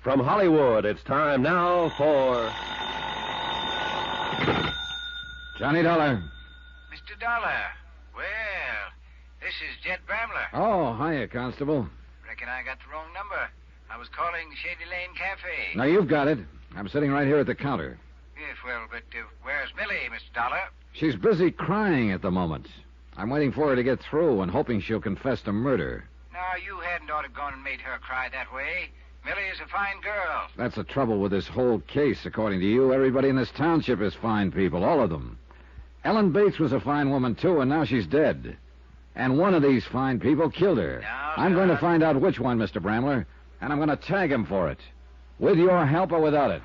From Hollywood, it's time now for... Johnny Dollar. Mr. Dollar. Well, this is Jed Bramler. Oh, hiya, Constable. Reckon I got the wrong number. I was calling the Shady Lane Cafe. Now, you've got it. I'm sitting right here at the counter. Yes, well, but where's Millie, Mr. Dollar? She's busy crying at the moment. I'm waiting for her to get through and hoping she'll confess to murder. Now, you hadn't ought to gone and made her cry that way. Millie is a fine girl. That's the trouble with this whole case, according to you. Everybody in this township is fine people, all of them. Ellen Bates was a fine woman, too, and now she's dead. And one of these fine people killed her. I'm going to find out which one, Mr. Bramler, and I'm going to tag him for it. With your help or without it.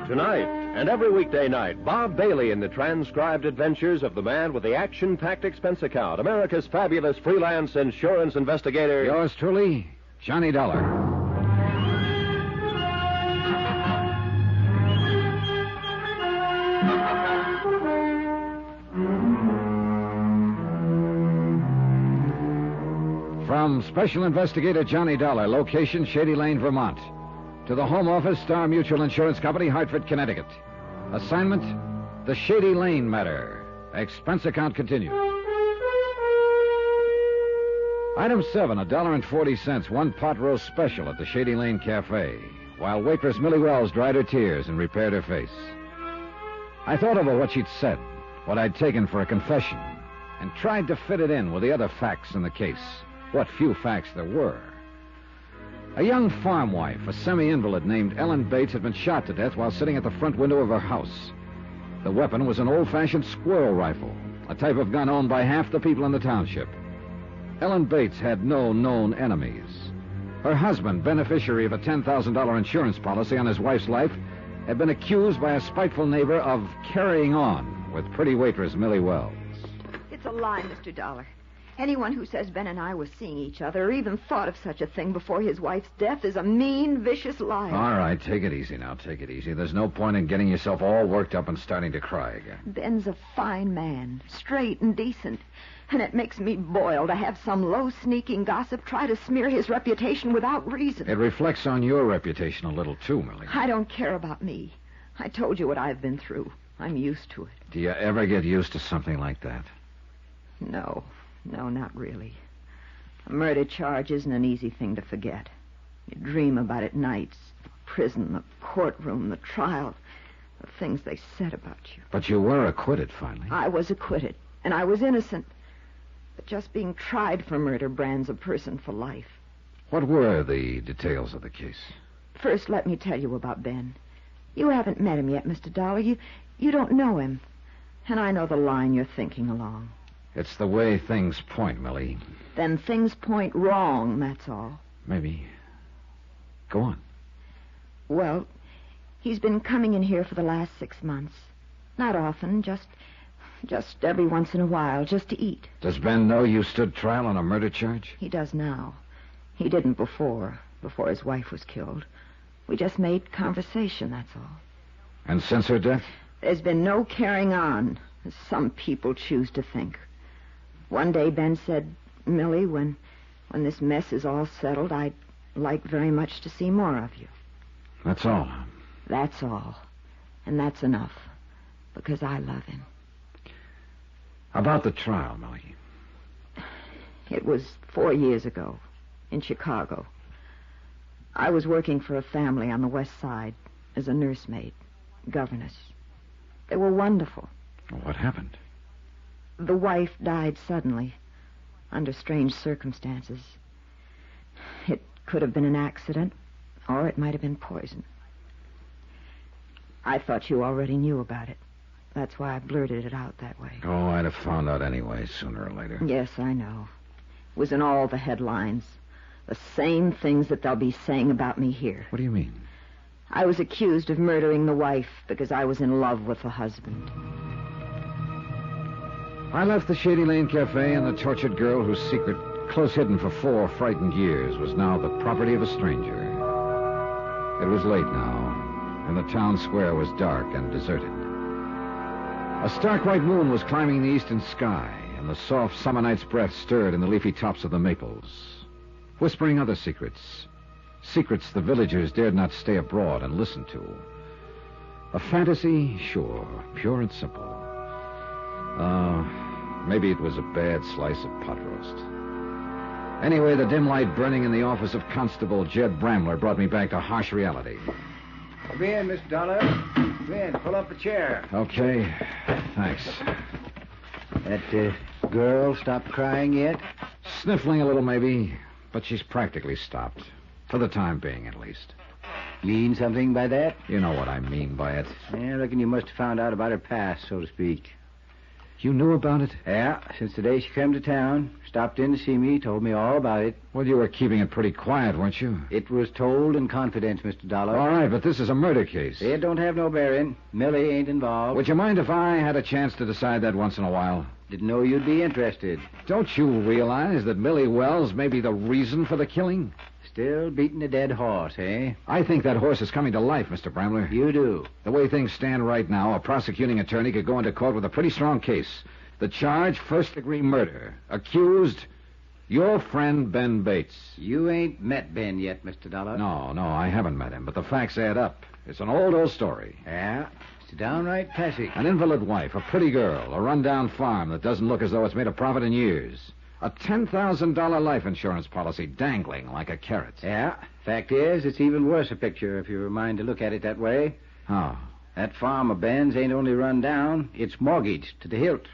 Tonight, and every weekday night, Bob Bailey in the transcribed adventures of the man with the action-packed expense account, America's fabulous freelance insurance investigator. Yours truly, Johnny Dollar. From Special Investigator Johnny Dollar, location Shady Lane, Vermont. To the Home Office, Star Mutual Insurance Company, Hartford, Connecticut. Assignment, the Shady Lane matter. Expense account continued. Item 7, $1.40, one pot roast special at the Shady Lane Cafe, while waitress Millie Wells dried her tears and repaired her face. I thought over what she'd said, what I'd taken for a confession, and tried to fit it in with the other facts in the case. What few facts there were. A young farm wife, a semi-invalid named Ellen Bates, had been shot to death while sitting at the front window of her house. The weapon was an old-fashioned squirrel rifle, a type of gun owned by half the people in the township. Ellen Bates had no known enemies. Her husband, beneficiary of a $10,000 insurance policy on his wife's life, had been accused by a spiteful neighbor of carrying on with pretty waitress Millie Wells. It's a lie, Mr. Dollar. Anyone who says Ben and I were seeing each other or even thought of such a thing before his wife's death is a mean, vicious liar. All right, take it easy now. Take it easy. There's no point in getting yourself all worked up and starting to cry again. Ben's a fine man, straight and decent. And it makes me boil to have some low, sneaking gossip try to smear his reputation without reason. It reflects on your reputation a little, too, Millie. I don't care about me. I told you what I've been through. I'm used to it. Do you ever get used to something like that? No, not really. A murder charge isn't an easy thing to forget. You dream about it nights. The prison, the courtroom, the trial, the things they said about you. But you were acquitted, finally. I was acquitted, and I was innocent. But just being tried for murder brands a person for life. What were the details of the case? First, let me tell you about Ben. You haven't met him yet, Mr. Dollar. You don't know him. And I know the line you're thinking along. It's the way things point, Millie. Then things point wrong, that's all. Maybe. Go on. Well, he's been coming in here for the last 6 months. Not often, just every once in a while, just to eat. Does Ben know you stood trial on a murder charge? He does now. He didn't before his wife was killed. We just made conversation, that's all. And since her death? There's been no carrying on, as some people choose to think. One day Ben said, Millie, when this mess is all settled, I'd like very much to see more of you. That's all? That's all. And that's enough. Because I love him. About the trial, Millie. It was 4 years ago, in Chicago. I was working for a family on the west side as a nursemaid, governess. They were wonderful. What happened? The wife died suddenly, under strange circumstances. It could have been an accident, or it might have been poison. I thought you already knew about it. That's why I blurted it out that way. Oh, I'd have found out anyway, sooner or later. Yes, I know. It was in all the headlines. The same things that they'll be saying about me here. What do you mean? I was accused of murdering the wife because I was in love with the husband. I left the Shady Lane Cafe, and the tortured girl whose secret, close hidden for 4 frightened years, was now the property of a stranger. It was late now, and the town square was dark and deserted. A stark white moon was climbing the eastern sky, and the soft summer night's breath stirred in the leafy tops of the maples, whispering other secrets. Secrets the villagers dared not stay abroad and listen to. A fantasy, sure, pure and simple. Maybe it was a bad slice of pot roast. Anyway, the dim light burning in the office of Constable Jed Bramler brought me back to harsh reality. Come in, Mr. Dollar. Come in, pull up a chair. Okay, thanks. That girl stopped crying yet? Sniffling a little, maybe, but she's practically stopped. For the time being, at least. Mean something by that? You know what I mean by it. Yeah, I reckon you must have found out about her past, so to speak. You knew about it? Yeah, since the day she came to town. Stopped in to see me, told me all about it. Well, you were keeping it pretty quiet, weren't you? It was told in confidence, Mr. Dollar. All right, but this is a murder case. It don't have no bearing. Millie ain't involved. Would you mind if I had a chance to decide that once in a while? Didn't know you'd be interested. Don't you realize that Millie Wells may be the reason for the killing? Still beating a dead horse, eh? I think that horse is coming to life, Mr. Bramler. You do? The way things stand right now, a prosecuting attorney could go into court with a pretty strong case. The charge, first-degree murder. Accused, your friend Ben Bates. You ain't met Ben yet, Mr. Dollar. No, I haven't met him, but the facts add up. It's an old story. Yeah, it's a downright classic. An invalid wife, a pretty girl, a rundown farm that doesn't look as though it's made a profit in years. A $10,000 life insurance policy dangling like a carrot. Yeah, fact is, it's even worse a picture if you're a mind to look at it that way. How? That farm of Ben's ain't only run down, it's mortgaged to the hilt.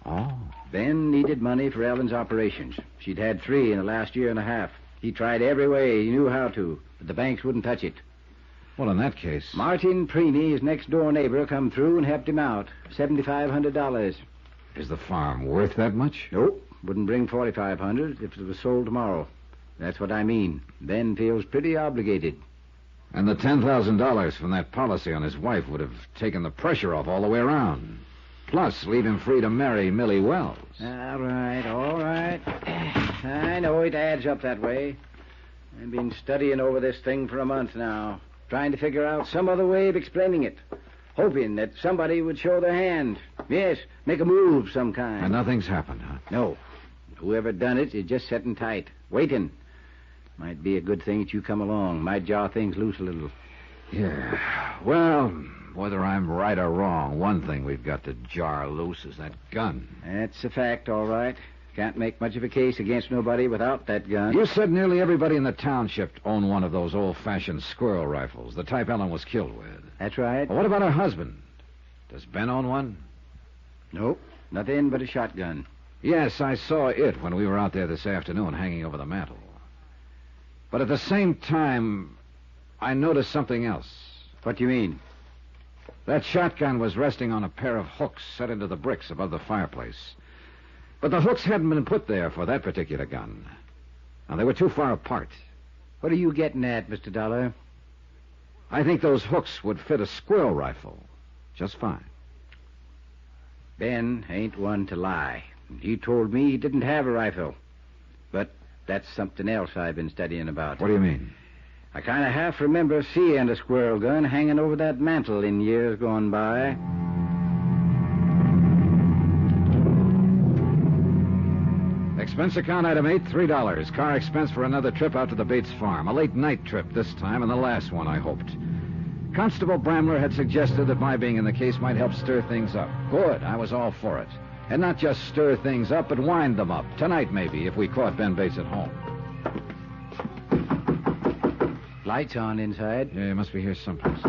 Oh. Ben needed money for Ellen's operations. She'd had 3 in the last year and a half. He tried every way he knew how to, but the banks wouldn't touch it. Well, in that case... Martin Preeny, his next-door neighbor, come through and helped him out. $7,500. Is the farm worth that much? Nope. Wouldn't bring $4,500 if it was sold tomorrow. That's what I mean. Ben feels pretty obligated. And the $10,000 from that policy on his wife would have taken the pressure off all the way around. Plus, leave him free to marry Millie Wells. All right. I know it adds up that way. I've been studying over this thing for a month now, trying to figure out some other way of explaining it, hoping that somebody would show their hand. Yes, make a move of some kind. And nothing's happened, huh? No. Whoever done it is just sitting tight, waiting. Might be a good thing that you come along. Might jar things loose a little. Yeah. Well, whether I'm right or wrong, one thing we've got to jar loose is that gun. That's a fact, all right. Can't make much of a case against nobody without that gun. You said nearly everybody in the township owned one of those old-fashioned squirrel rifles, the type Ellen was killed with. That's right. Well, what about her husband? Does Ben own one? Nope. Nothing but a shotgun. Yes, I saw it when we were out there this afternoon hanging over the mantel. But at the same time, I noticed something else. What do you mean? That shotgun was resting on a pair of hooks set into the bricks above the fireplace. But the hooks hadn't been put there for that particular gun. Now, they were too far apart. What are you getting at, Mr. Dollar? I think those hooks would fit a squirrel rifle just fine. Ben ain't one to lie. He told me he didn't have a rifle. But that's something else I've been studying about. What do you mean? I kind of half remember seeing a squirrel gun hanging over that mantel in years gone by. Expense account item 8, $3. Car expense for another trip out to the Bates farm. A late night trip this time, and the last one, I hoped. Constable Bramler had suggested that my being in the case might help stir things up. Good, I was all for it. And not just stir things up, but wind them up. Tonight, maybe, if we caught Ben Bates at home. Lights on inside. Yeah, he must be here someplace.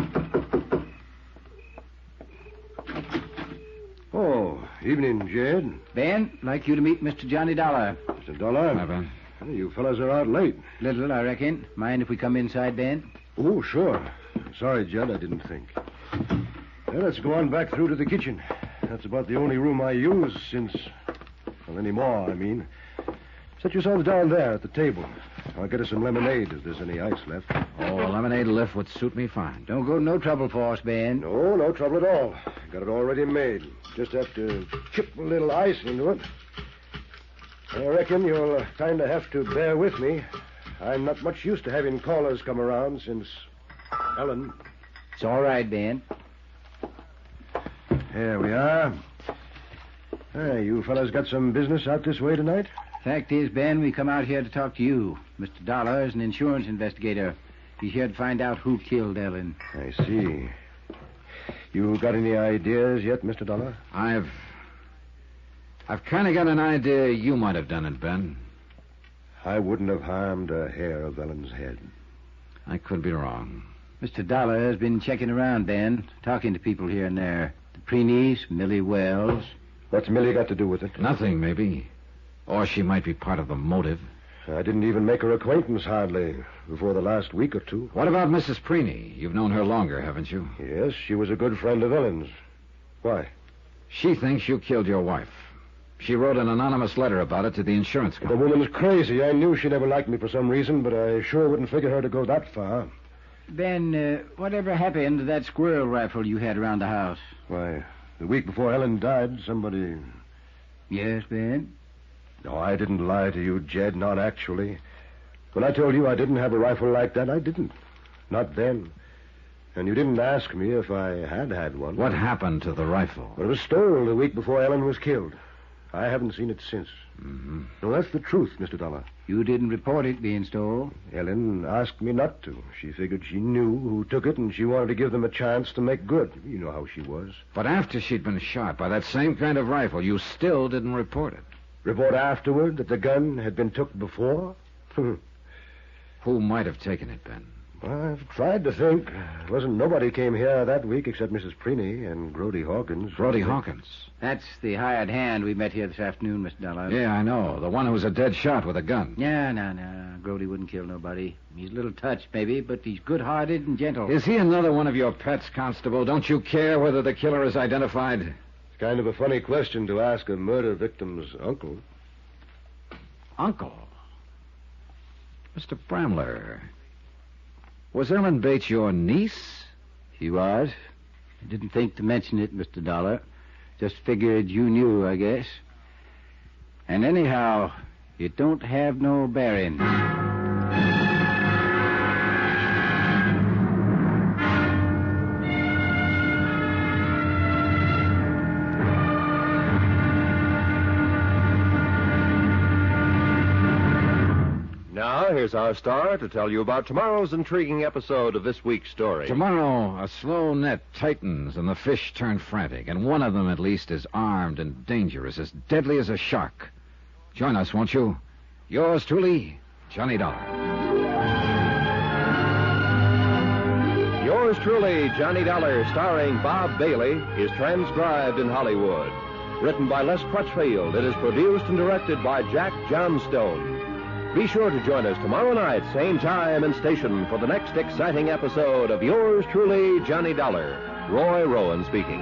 Oh, evening, Jed. Ben, like you to meet Mr. Johnny Dollar. Mr. Dollar. Hi, Ben. You fellas are out late. Little, I reckon. Mind if we come inside, Ben? Oh, sure. Sorry, Jed, I didn't think. Well, let's go on back through to the kitchen. That's about the only room I use since... Well, anymore, I mean. Set yourselves down there at the table. I'll get us some lemonade if there's any ice left. Oh, a lemonade lift would suit me fine. Don't go to no trouble for us, Ben. No trouble at all. Got it already made. Just have to chip a little ice into it. I reckon you'll kind of have to bear with me. I'm not much used to having callers come around since Ellen. It's all right, Ben. Here we are. Hey, you fellas got some business out this way tonight? Fact is, Ben, we come out here to talk to you. Mr. Dollar is an insurance investigator. He's here to find out who killed Ellen. I see. You got any ideas yet, Mr. Dollar? I've kind of got an idea you might have done it, Ben. I wouldn't have harmed a hair of Ellen's head. I could be wrong. Mr. Dollar has been checking around, Ben, talking to people here and there. The Preenies, Millie Wells. What's Millie got to do with it? Nothing, maybe. Or she might be part of the motive. I didn't even make her acquaintance hardly before the last week or two. What about Mrs. Preeny? You've known her longer, haven't you? Yes, she was a good friend of Ellen's. Why? She thinks you killed your wife. She wrote an anonymous letter about it to the insurance The company. woman's crazy. I knew she never liked me for some reason, but I sure wouldn't figure her to go that far. Ben, whatever happened to that squirrel rifle you had around the house? Why, the week before Ellen died, somebody... Yes, Ben? No, I didn't lie to you, Jed, not actually. When I told you I didn't have a rifle like that, I didn't. Not then. And you didn't ask me if I had one. What happened to the rifle? Well, it was stolen the week before Ellen was killed. I haven't seen it since. Mm-hmm. No, that's the truth, Mr. Dollar. You didn't report it being stolen? Ellen asked me not to. She figured she knew who took it, and she wanted to give them a chance to make good. You know how she was. But after she'd been shot by that same kind of rifle, you still didn't report it. Report afterward that the gun had been took before? Who might have taken it, Ben? I've tried to think. Wasn't nobody came here that week except Mrs. Preeny and Grody Hawkins. Grody Hawkins. That's the hired hand we met here this afternoon, Mr. Dollar. Yeah, I know. The one who was a dead shot with a gun. No. Grody wouldn't kill nobody. He's a little touched, maybe, but he's good-hearted and gentle. Is he another one of your pets, Constable? Don't you care whether the killer is identified? It's kind of a funny question to ask a murder victim's uncle. Uncle? Mr. Bramler, was Ellen Bates your niece? She was. I didn't think to mention it, Mr. Dollar. Just figured you knew, I guess. And anyhow, it don't have no bearing. Now, here's our star to tell you about tomorrow's intriguing episode of this week's story. Tomorrow, a slow net tightens and the fish turn frantic, and one of them, at least, is armed and dangerous, as deadly as a shark. Join us, won't you? Yours truly, Johnny Dollar. Yours truly, Johnny Dollar, starring Bob Bailey, is transcribed in Hollywood. Written by Les Crutchfield, it is produced and directed by Jack Johnstone. Be sure to join us tomorrow night, same time and station, for the next exciting episode of Yours truly, Johnny Dollar. Roy Rowan speaking.